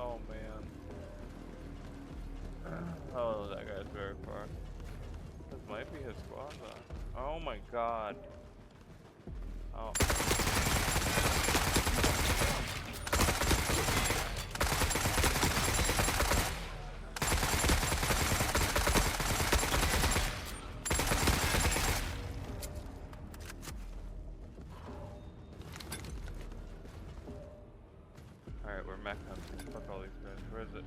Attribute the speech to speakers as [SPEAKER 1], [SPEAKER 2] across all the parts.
[SPEAKER 1] Oh man. Oh, that guy's very far. This might be his squad though. Oh my god. Oh. Alright, we're mech hunting. Fuck all these guys. Where is it?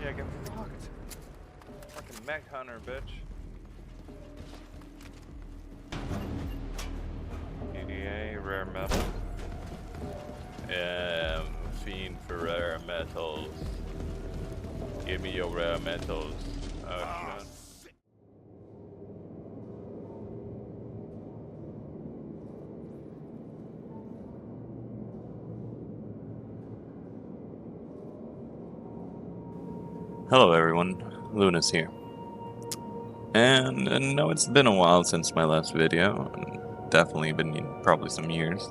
[SPEAKER 1] Yeah, get fucked. Fucking mech hunter, bitch. EDA, rare metal. Yeah, fiend for rare metals. Give me your rare metals. Oh shit. Hello everyone, Lunis here. And no, it's been a while since my last video. Definitely been probably some years.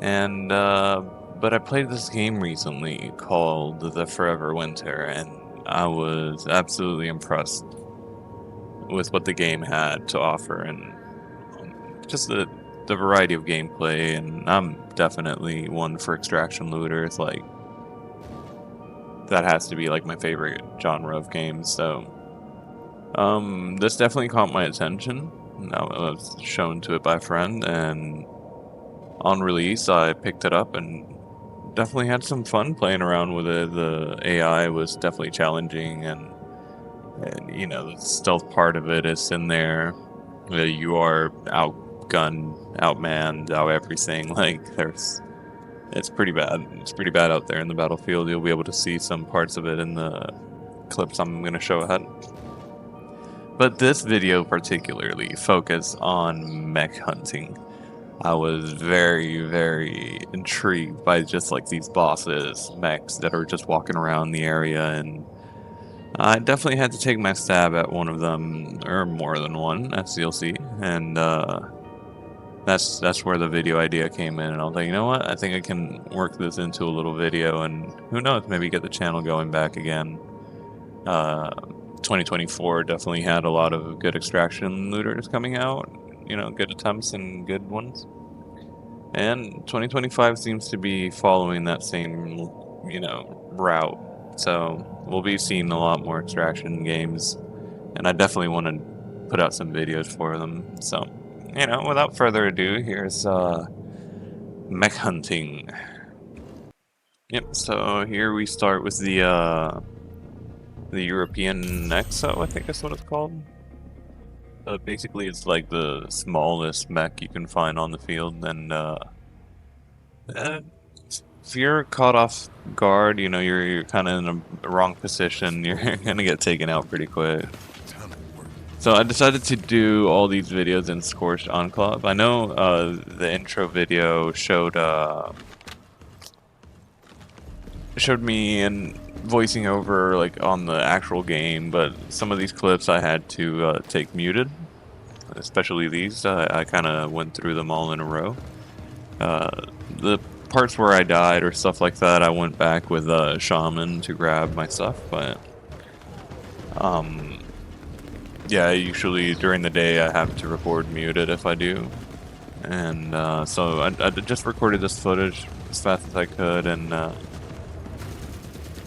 [SPEAKER 1] And but I played this game recently called The Forever Winter, and I was absolutely impressed with what the game had to offer, and just the variety of gameplay. And I'm definitely one for extraction looters. Like, that has to be like my favorite genre of games. So this definitely caught my attention. I was shown to it by a friend, and on release I picked it up and definitely had some fun playing around with it. The AI was definitely challenging, and you know, the stealth part of it is in there. You are outgunned, outmanned, out everything. Like, it's pretty bad. It's pretty bad out there in the battlefield. You'll be able to see some parts of it in the clips I'm going to show ahead. But this video particularly focused on mech hunting. I was very, very intrigued by just like these bosses, mechs that are just walking around the area, and I definitely had to take my stab at one of them, or more than one, as you'll see, and that's where the video idea came in, and I was like, you know what, I think I can work this into a little video, and who knows, maybe get the channel going back again. 2024 definitely had a lot of good extraction looters coming out, you know, good attempts and good ones. And 2025 seems to be following that same, you know, route. So we'll be seeing a lot more extraction games, and I definitely want to put out some videos for them. So, you know, without further ado, here's mech hunting. Yep. So here we start with the European Nexo, I think that's what it's called. Basically, it's like the smallest mech you can find on the field, and if you're caught off guard, you know, you're kind of in the wrong position, you're gonna get taken out pretty quick. So I decided to do all these videos in Scorched Enclave. I know the intro video showed me in voicing over like on the actual game, but some of these clips I had to take muted, especially these. I kind of went through them all in a row. The parts where I died or stuff like that, I went back with Shaman to grab my stuff, but yeah, usually during the day I have to record muted if I do, and so I just recorded this footage as fast as I could, and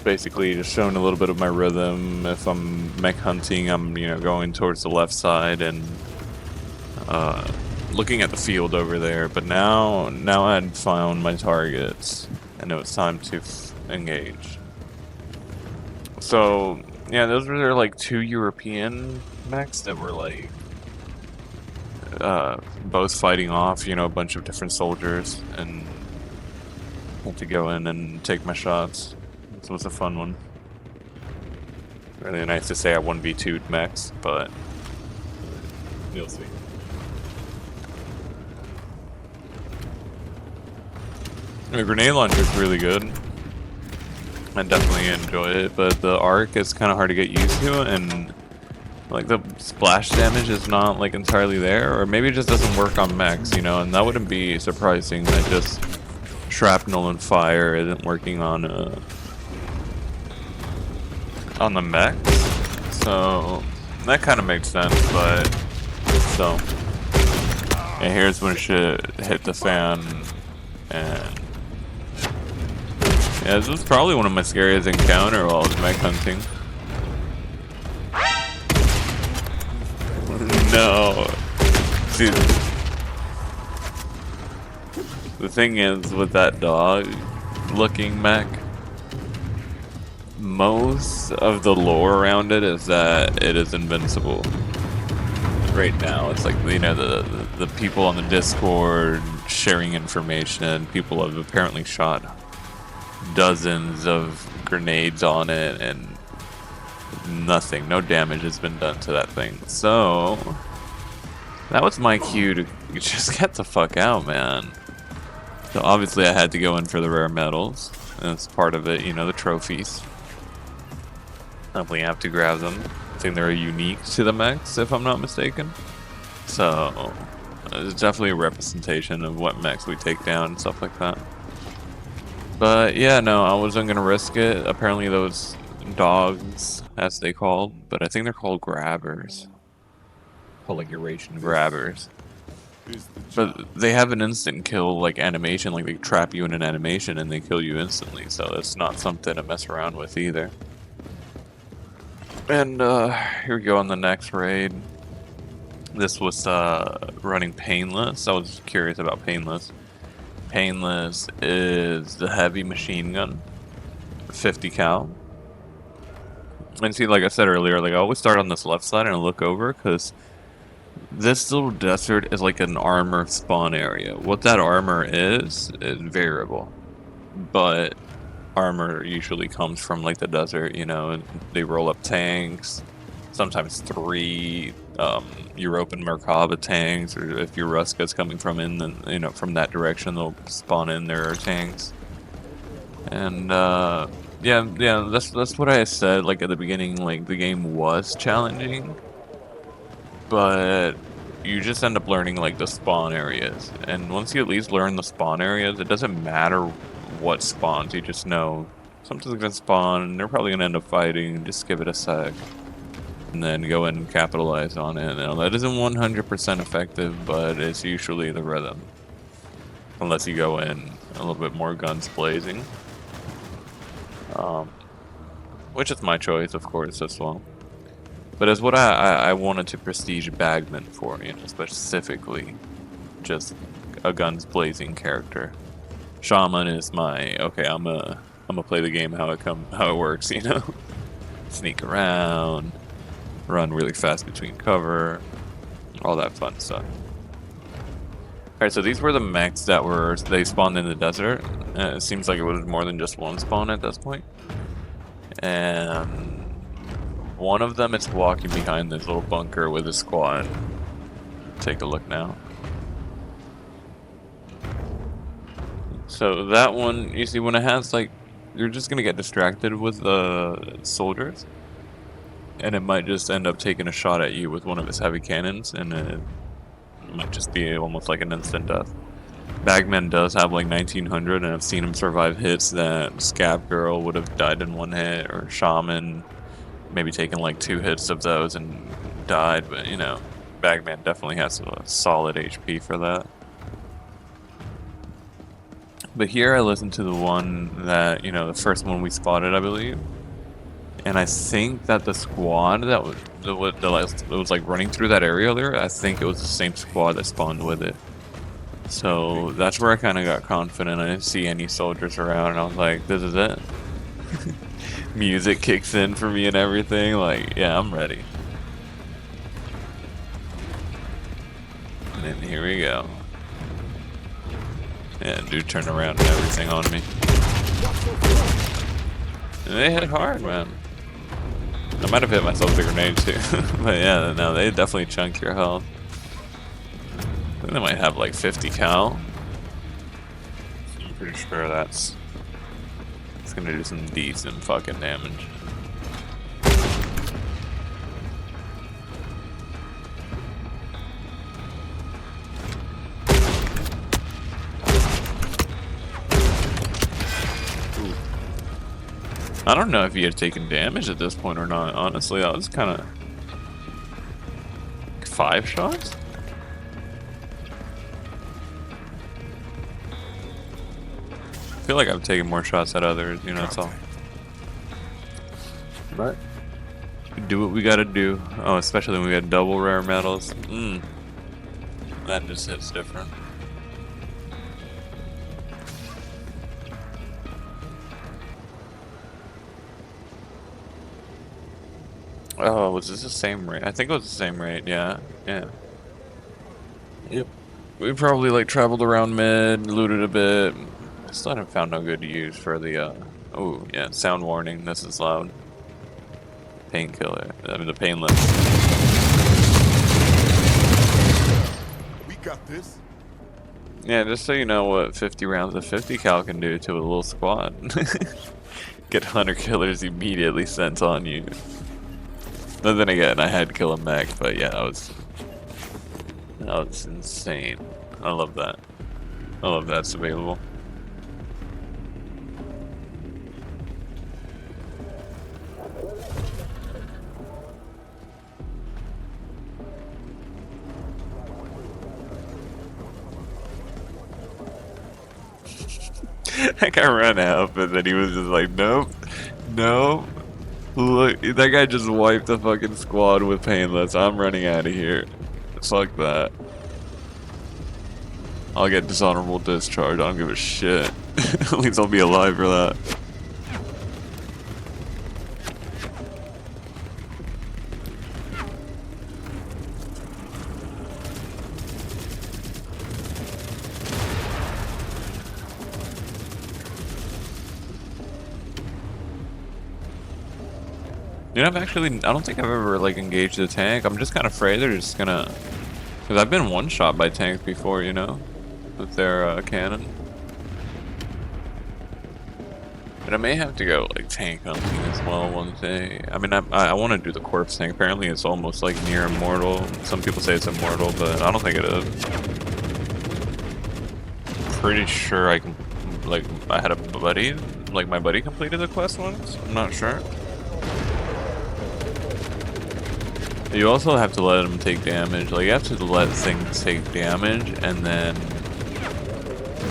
[SPEAKER 1] basically just showing a little bit of my rhythm. If I'm mech hunting, I'm, you know, going towards the left side and looking at the field over there. But now I had found my targets, and it was time to engage. So yeah, those were like two European mechs that were like both fighting off, you know, a bunch of different soldiers, and Had to go in and take my shots. This was a fun one. Really nice to say I 1v2'd mechs, but you'll see. The grenade launcher is really good. I definitely enjoy it, but the arc is kind of hard to get used to, and like the splash damage is not like entirely there, or maybe it just doesn't work on mechs, you know, and that wouldn't be surprising that just shrapnel and fire isn't working on the mechs. So that kind of makes sense, but so yeah, here's when shit hit the fan, and yeah, this was probably one of my scariest encounters while I was mech hunting. No. See, the thing is with that dog looking mech, most of the lore around it is that it is invincible. Right now, it's like, you know, the people on the Discord sharing information, people have apparently shot dozens of grenades on it, and nothing, no damage has been done to that thing. So that was my cue to just get the fuck out, man. So obviously I had to go in for the rare medals, and it's part of it, you know, the trophies. Definitely have to grab them. I think they're unique to the mechs, if I'm not mistaken. So it's definitely a representation of what mechs we take down and stuff like that. But yeah, no, I wasn't gonna risk it. Apparently those dogs, as they called, but I think they're called grabbers. Called like Eurasian grabbers. But they have an instant kill like animation, like they trap you in an animation and they kill you instantly, so it's not something to mess around with either. And here we go on the next raid. This was running Painless. I was curious about Painless. Painless is the heavy machine gun, 50 cal. And see, like I said earlier, like I always start on this left side and I look over because this little desert is like an armor spawn area. What that armor is variable, but armor usually comes from like the desert, you know, and they roll up tanks, sometimes 3 European Merkava tanks, or if your Ruska's coming from in, then, you know, from that direction they'll spawn in their tanks. And yeah, that's what I said, like at the beginning, like the game was challenging, but you just end up learning like the spawn areas, and once you at least learn the spawn areas, it doesn't matter what spawns, you just know something's gonna spawn and they're probably gonna end up fighting. Just give it a sec and then go in and capitalize on it. Now that isn't 100% effective, but it's usually the rhythm, unless you go in a little bit more guns blazing, which is my choice, of course, as well. But it's what I wanted to prestige Bagman for, you know, specifically just a guns blazing character. Shaman is my, okay, I'm gonna play the game how it works, you know. Sneak around, run really fast between cover, all that fun stuff. Alright, so these were the mechs that they spawned in the desert. It seems like it was more than just one spawn at this point. And one of them is walking behind this little bunker with a squad. Take a look now. So that one, you see, when it has like, you're just gonna get distracted with the soldiers, and it might just end up taking a shot at you with one of its heavy cannons, and it might just be almost like an instant death. Bagman does have like 1900, and I've seen him survive hits that Scab Girl would have died in 1 hit, or Shaman maybe taken like 2 hits of those and died, but you know, Bagman definitely has a solid HP for that. But here I listened to the one that, you know, the first one we spotted, I believe. And I think that the squad that was like running through that area there, I think it was the same squad that spawned with it. So that's where I kind of got confident. I didn't see any soldiers around, and I was like, this is it. Music kicks in for me and everything. Like, yeah, I'm ready. And then here we go. Yeah, dude turned around and everything on me. And they hit hard, man. I might have hit myself with a grenade too. But yeah, no, they definitely chunk your health. I think they might have like 50 cal. I'm pretty sure it's gonna do some decent fucking damage. I don't know if he had taken damage at this point or not, honestly. I was kind of... 5 shots? I feel like I've taken more shots at others, you know, that's all. But we do what we gotta do. Oh, especially when we got double rare metals. That just hits different. Oh, was this the same rate? I think it was the same rate, yeah. Yeah. Yep. We probably like traveled around mid, looted a bit. I still haven't found no good use for the oh yeah, sound warning, this is loud. Painkiller. I mean the painless.
[SPEAKER 2] We got this.
[SPEAKER 1] Yeah, just so you know what 50 rounds of 50 cal can do to a little squad. Get hunter killers immediately sent on you. But then again, I had to kill a mech, but yeah, that was insane. I love that. I love that's available. That guy ran out, but then he was just like, nope, nope. Look, that guy just wiped the fucking squad with painless. I'm running out of here. Fuck that. I'll get dishonorable discharge. I don't give a shit. At least I'll be alive for that. You know, I don't think I've ever like engaged the tank. I'm just kind of afraid they're just gonna, because I've been one shot by tanks before, you know, with their cannon. But I may have to go like tank hunting as well one day. I mean, I want to do the corpse tank. Apparently, it's almost like near immortal. Some people say it's immortal, but I don't think it is. Pretty sure I can, like, I had a buddy, like my buddy completed the quest once. I'm not sure. You also have to let them take damage. Like, you have to let things take damage and then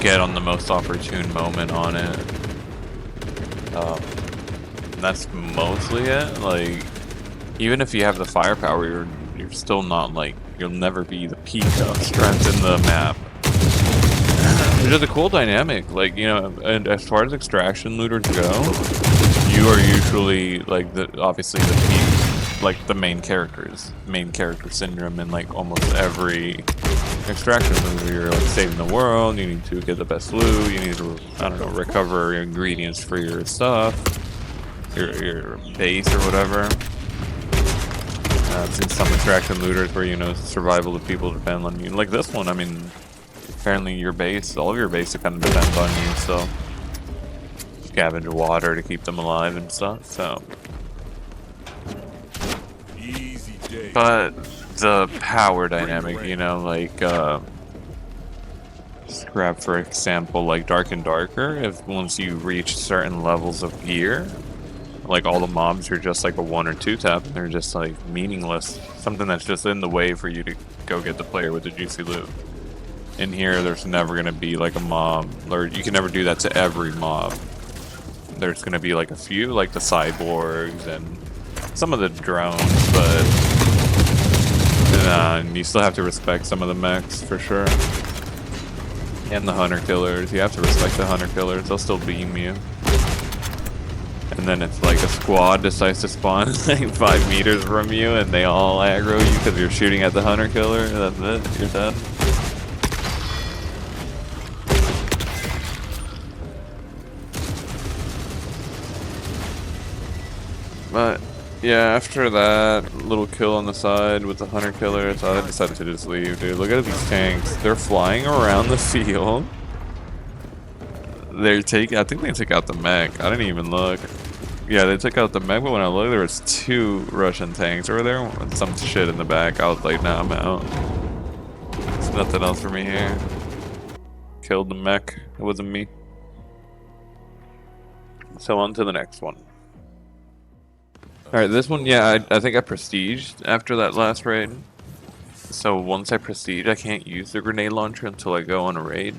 [SPEAKER 1] get on the most opportune moment on it. That's mostly it. Like, even if you have the firepower, you're still not like, you'll never be the peak of strength in the map. Which is a cool dynamic. Like, you know, and as far as extraction looters go, you are usually like obviously the peak. Like the main character syndrome in like almost every extraction movie. You're like saving the world, you need to get the best loot, you need to, I don't know, recover ingredients for your stuff, your base or whatever. I've seen some extraction looters where, you know, survival of people depend on you. Like this one, I mean, apparently your base, all of your base kind of depends on you, so scavenge water to keep them alive and stuff, so. But the power dynamic, you know, like, grab for example, like Dark and Darker, if once you reach certain levels of gear, like all the mobs are just like a 1 or 2 tap, and they're just like meaningless. Something that's just in the way for you to go get the player with the juicy loot. In here, there's never gonna be like a mob, or you can never do that to every mob. There's gonna be like a few, like the cyborgs and some of the drones, but and you still have to respect some of the mechs for sure. And the hunter killers, you have to respect the hunter killers, they'll still beam you. And then it's like a squad decides to spawn like 5 meters from you and they all aggro you because you're shooting at the hunter killer, that's it, you're dead. But yeah, after that little kill on the side with the hunter killer, so I decided to just leave, dude. Look at these tanks. They're flying around the field. I think they took out the mech. I didn't even look. Yeah, they took out the mech, but when I looked, there was 2 Russian tanks over there with some shit in the back. I was like, nah, I'm out. There's nothing else for me here. Killed the mech. It wasn't me. So on to the next one. Alright, this one, yeah, I think I prestiged after that last raid. So once I prestige, I can't use the grenade launcher until I go on a raid.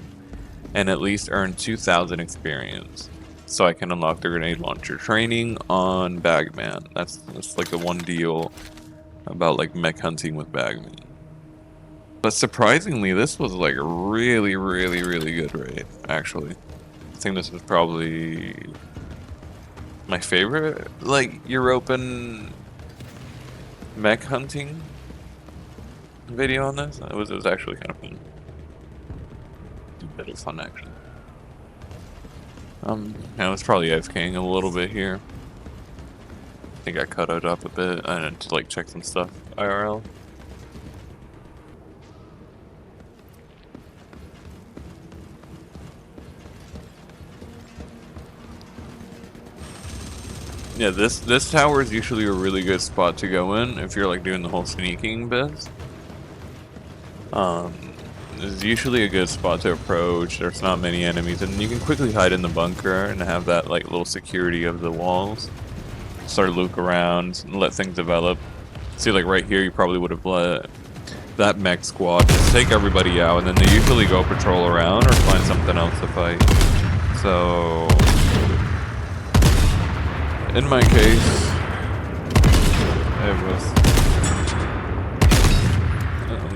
[SPEAKER 1] And at least earn 2,000 experience. So I can unlock the grenade launcher training on Bagman. That's like the one deal about like mech hunting with Bagman. But surprisingly, this was like a really good raid, actually. I think this was probably my favorite, like, European mech hunting video on this. It was actually kind of fun. A bit of fun, actually. Yeah, it's probably AFKing a little bit here. I think I cut it up a bit. I had to like check some stuff IRL. Yeah, this tower is usually a really good spot to go in if you're like doing the whole sneaking bit. It's usually a good spot to approach. There's not many enemies, and you can quickly hide in the bunker and have that like little security of the walls. Start to look around and let things develop. See, like right here, you probably would have let that mech squad just take everybody out, and then they usually go patrol around or find something else to fight. So in my case, it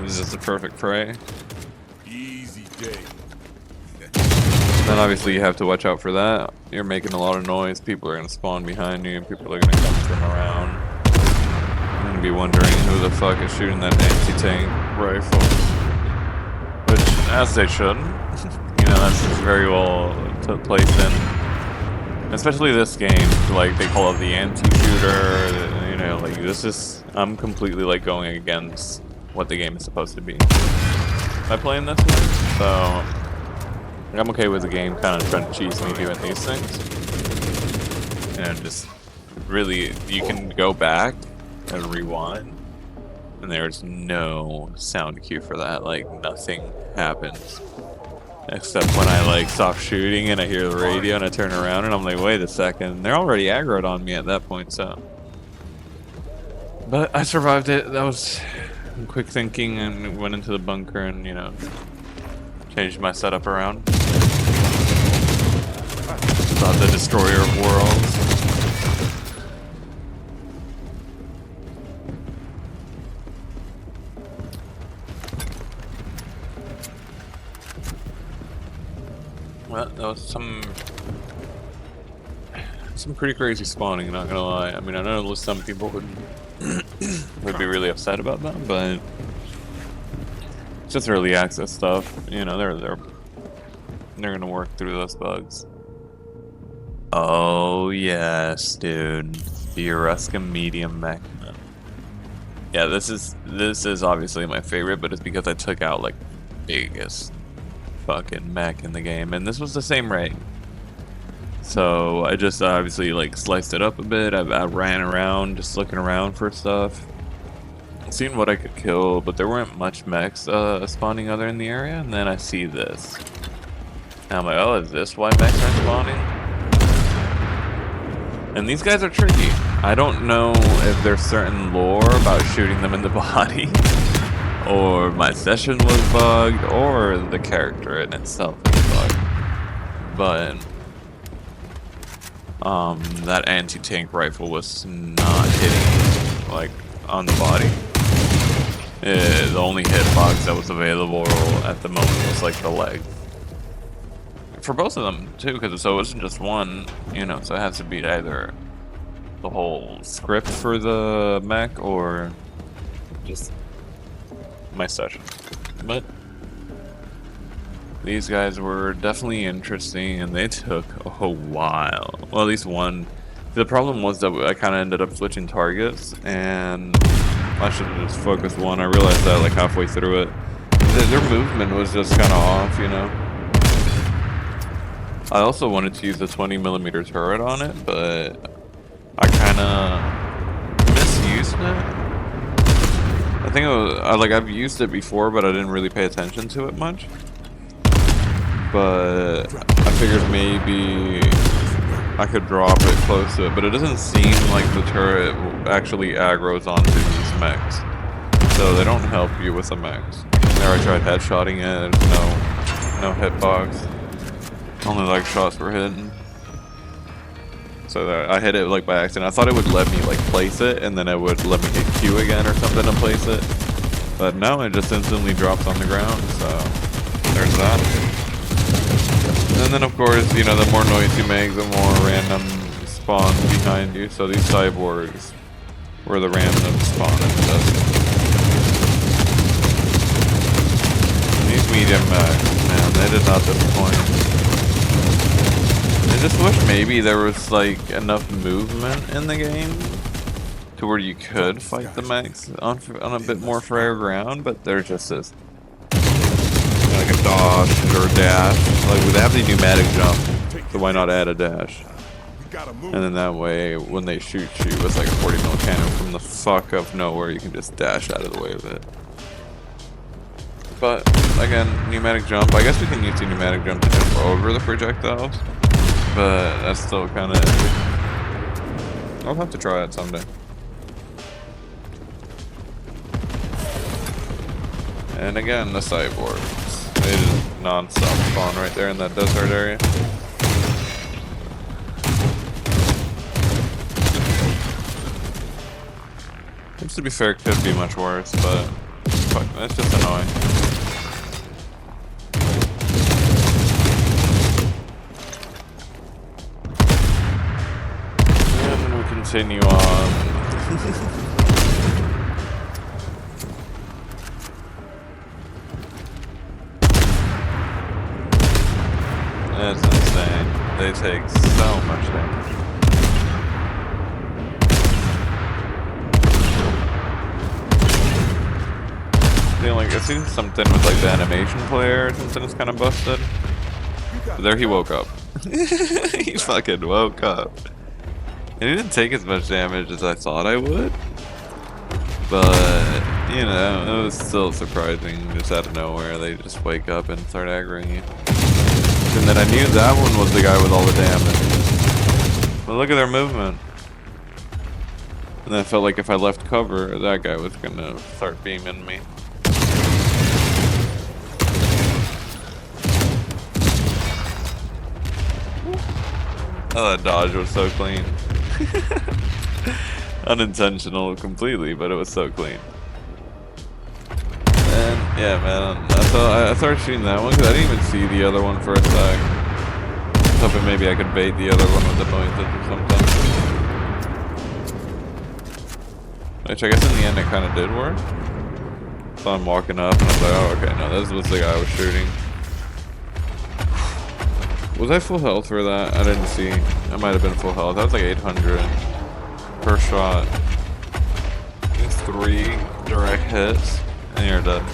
[SPEAKER 1] was just a perfect prey.
[SPEAKER 2] Easy day.
[SPEAKER 1] Then obviously you have to watch out for that. You're making a lot of noise. People are gonna spawn behind you. People are gonna come from around. I'm gonna be wondering who the fuck is shooting that anti-tank rifle. Which, as they should. You know, that's very well placed in. Especially this game, like they call it the anti-shooter. You know, like this is, I'm completely like going against what the game is supposed to be by playing this way. So I'm okay with the game kind of trying to cheese me doing these things. And just really, you can go back and rewind, and there's no sound cue for that. Like nothing happens. Except when I like stop shooting and I hear the radio and I turn around and I'm like, wait a second, they're already aggroed on me at that point, so. But I survived it. That was quick thinking, and went into the bunker and, you know, changed my setup around. Thought the destroyer of worlds. Well, that was some pretty crazy spawning, not gonna lie. I mean, I know some people would be really upset about that, but it's just early access stuff. You know, they're gonna work through those bugs. Oh yes, dude, the Eruska medium mech. Yeah, this is obviously my favorite, but it's because I took out like biggest fucking mech in the game, and this was the same raid. So I just obviously like sliced it up a bit. I ran around just looking around for stuff, seeing what I could kill, but there weren't much mechs spawning other in the area. And then I see this, and I'm like, oh, is this why mechs are spawning? And these guys are tricky. I don't know if there's certain lore about shooting them in the body, or my session was bugged, or the character in itself was bugged. But that anti-tank rifle was not hitting like on the body. The only hitbox that was available at the moment was like the leg. For both of them too, because so it wasn't just one, you know, so it has to be either the whole script for the mech or just my session. But these guys were definitely interesting, and they took a while. Well, at least one The problem was that I kind of ended up switching targets, and I should have just focused one. I realized that like halfway through it. Their movement was just kind of off, you know. I also wanted to use the 20mm turret on it, but I kind of misused it. I think it was, I've used it before, but I didn't really pay attention to it much. But I figured maybe I could drop it close to it, but it doesn't seem like the turret actually aggroes onto these mechs. So they don't help you with the mechs. There I tried headshotting it, there's no hitbox. Only like shots were hitting. So I hit it like by accident. I thought it would let me like place it, and then it would let me hit Q again or something to place it. But no, it just instantly drops on the ground, so there's that. And then of course, you know, the more noise you make, the more random spawn behind you. So these cyborgs were the random spawn in the desert. These medium mechs, man, they did not disappoint. I just wish maybe there was like enough movement in the game to where you could fight the mechs on a bit more fair ground, but they're just this like a dodge or a dash. Like they have the pneumatic jump, so why not add a dash? And then that way, when they shoot you with like a 40mm cannon from the fuck of nowhere, you can just dash out of the way of it. But again, pneumatic jump. I guess we can use the pneumatic jump to jump over the projectiles. But that's still kind of iffy. I'll have to try it someday. And again, the cyborgs. They just non-stop spawn right there in that desert area. Which, to be fair, could be much worse, but fuck, that's just annoying. Continue on. That's insane. They take so much damage. Feeling like I seen something with like the animation player or something is kind of busted. But there he woke up. He fucking woke up. It didn't take as much damage as I thought I would, but, you know, it was still surprising just out of nowhere. They just wake up and start aggroing you. And then I knew that one was the guy with all the damage. But look at their movement. And I felt like if I left cover, that guy was gonna start beaming me. Oh, that dodge was so clean. Unintentional completely, but it was so clean. And yeah, man, I started shooting that one because I didn't even see the other one for a sec. I was hoping maybe I could bait the other one with the noises or something. Which I guess in the end it kind of did work. So I'm walking up and I was like, oh okay, no, this was the guy I was shooting. Was I full health for that? I didn't see. I might have been full health. That was like 800 per shot. It's 3 direct hits, and you're dead.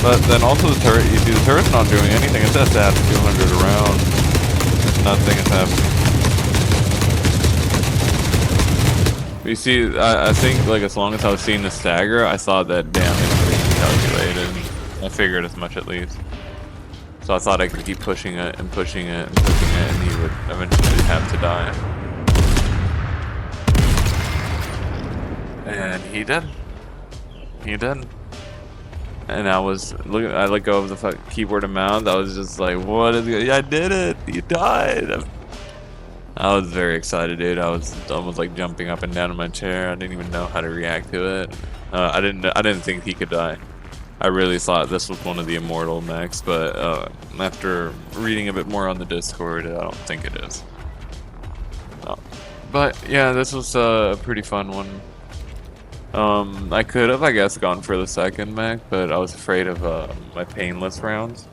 [SPEAKER 1] But then also the turret, you see the turret's not doing anything. It says to add 200 around. Nothing is happening. But you see, I think like as long as I was seeing the stagger, I saw that damage being calculated. I figured as much at least. So I thought I could keep pushing it and pushing it and pushing it, and he would eventually have to die. And he did. He did. And I let go of the keyboard and mouse. I was just like, what is it? I did it! You died! I was very excited, dude. I was almost like jumping up and down in my chair. I didn't even know how to react to it. I didn't think he could die. I really thought this was one of the immortal mechs, but after reading a bit more on the Discord, I don't think it is. But yeah, this was a pretty fun one. I could have, I guess, gone for the second mech, but I was afraid of my painless rounds.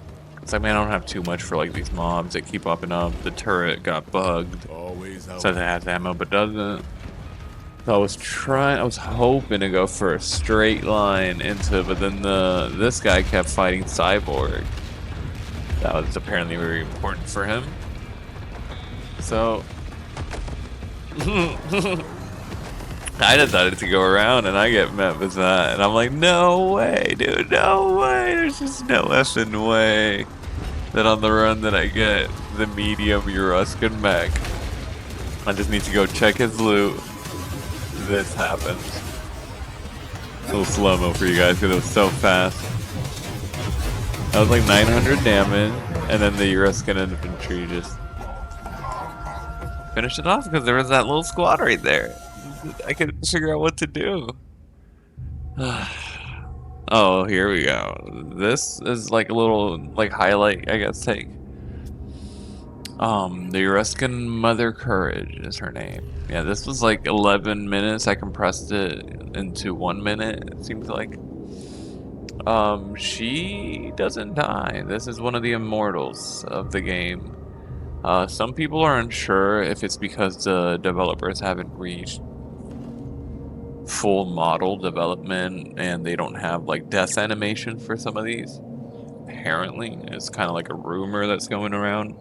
[SPEAKER 1] It's like, man, I don't have too much for like these mobs that keep popping up. The turret got bugged.
[SPEAKER 2] Always how
[SPEAKER 1] Says it has ammo, but doesn't. So I was hoping to go for a straight line into, but then this guy kept fighting Cyborg. That was apparently very important for him. So I decided to go around and I get met with that. And I'm like, no way, dude, no way. There's just no effing way that on the run that I get the medium Euruscan mech. I just need to go check his loot. This happens. A little slow-mo for you guys because it was so fast. That was like 900 damage, and then the Euruscan infantry just finished it off because there was that little squad right there. I couldn't figure out what to do. Oh, here we go. This is like a little like highlight, I guess. Take. The Euruscan Mother Courage is her name. Yeah, this was like 11 minutes. I compressed it into 1 minute. It seems like. She doesn't die. This is one of the immortals of the game. Some people are unsure if it's because the developers haven't reached full model development and they don't have like death animation for some of these. Apparently, it's kind of like a rumor that's going around.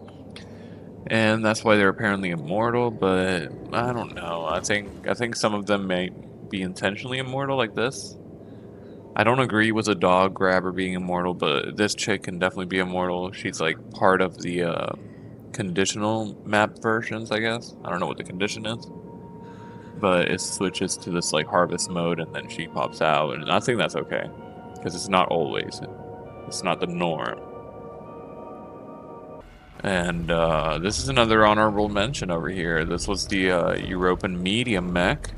[SPEAKER 1] And that's why they're apparently immortal, but I don't know. I think some of them may be intentionally immortal like this. I don't agree with a dog grabber being immortal, but this chick can definitely be immortal. She's like part of the conditional map versions, I guess. I don't know what the condition is. But it switches to this like harvest mode and then she pops out, and I think that's okay. Because it's not always. It's not the norm. And this is another honorable mention over here. This was the European medium mech,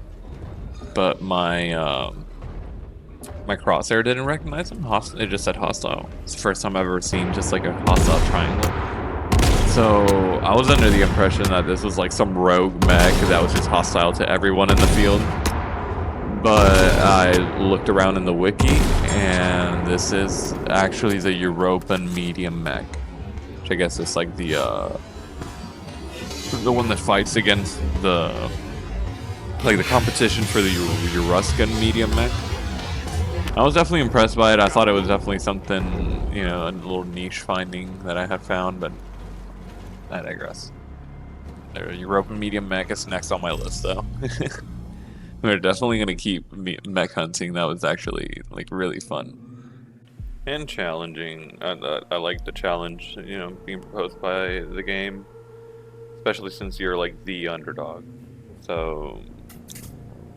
[SPEAKER 1] but my my crosshair didn't recognize him. It just said hostile. It's the first time I've ever seen just like a hostile triangle. So I was under the impression that this was like some rogue mech that was just hostile to everyone in the field. But I looked around in the wiki, and this is actually the European medium mech. Which I guess is like the one that fights against the competition for the Euruscan medium mech. I was definitely impressed by it. I thought it was definitely something, you know, a little niche finding that I had found, but I digress. European medium mech is next on my list, though. We're definitely gonna keep mech hunting. That was actually like really fun. And challenging. I like the challenge, you know, being proposed by the game, especially since you're like the underdog. So,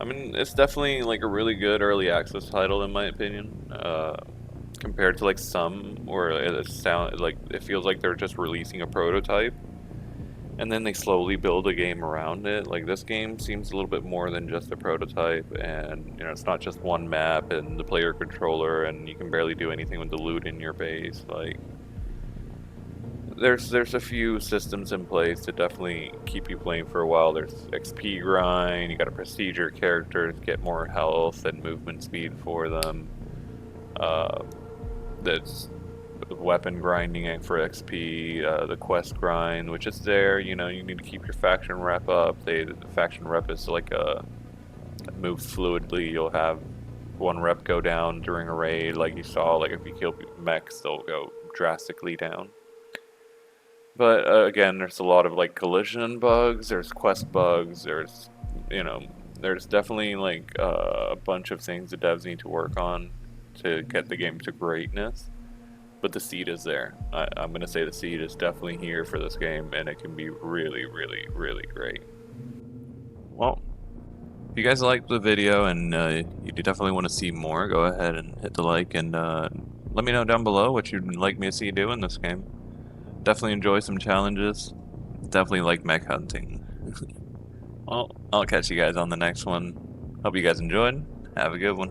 [SPEAKER 1] I mean, it's definitely like a really good early access title in my opinion, compared to like some, or it feels like they're just releasing a prototype, and then they slowly build a game around it. Like this game seems a little bit more than just a prototype, and you know, it's not just one map and the player controller, and you can barely do anything with the loot in your base. Like there's a few systems in place to definitely keep you playing for a while. There's XP grind, you gotta prestige your characters, get more health and movement speed for them. That's weapon grinding for XP, the quest grind, which is there. You know, you need to keep your faction rep up. The faction rep is like moves fluidly. You'll have one rep go down during a raid, like you saw. Like if you kill mechs, they'll go drastically down. But again, there's a lot of like collision bugs. There's quest bugs. There's, you know, there's definitely like a bunch of things the devs need to work on to get the game to greatness. But the seed is there. I'm going to say the seed is definitely here for this game, and it can be really, really, really great. Well, if you guys liked the video and you definitely want to see more, go ahead and hit the like, and let me know down below what you'd like me to see do in this game. Definitely enjoy some challenges. Definitely like mech hunting. Well, I'll catch you guys on the next one. Hope you guys enjoyed. Have a good one.